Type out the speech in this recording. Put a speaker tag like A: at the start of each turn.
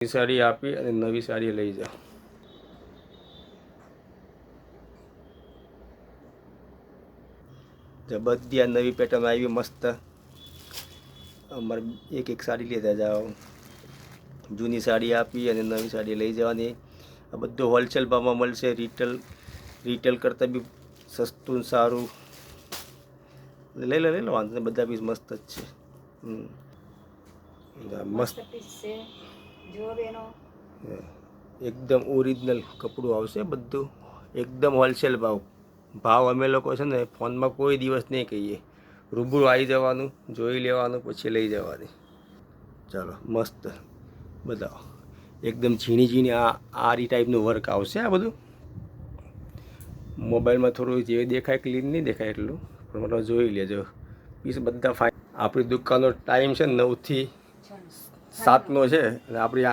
A: સાડી આપી અને નવી સાડી લઈ જાઓ. બધી આ નવી પેટર્ન આવી મસ્ત. અમારે એક સાડી લેતા જાઓ. જૂની સાડી આપી અને નવી સાડી લઈ જવાની. આ બધું હોલસેલ ભાવમાં મળશે. રિટેલ કરતાં બી સસ્તું સારું. લઈ લો વાંધો નહીં, બધા પીસ મસ્ત જ છે. મસ્ત
B: પીસ છે જો બેનો.
A: એકદમ ઓરિજિનલ કપડું આવશે બધું. એકદમ હોલસેલ ભાવ અમે લોકો છે ને ફોનમાં કોઈ દિવસ નહીં કહીએ. રૂબરૂ આવી જવાનું, જોઈ લેવાનું, પછી લઈ જવાની. ચાલો મસ્ત બતાવો. એકદમ ઝીણી આ ટાઈપનું વર્ક આવશે. આ બધું મોબાઈલમાં થોડું જે દેખાય ક્લીન નહીં દેખાય એટલું, પણ મતલબ જોઈ લેજો. પીસ બધા ફાઇન. આપણી દુકાનનો ટાઈમ છે 9 થી 7નો છે અને આપણી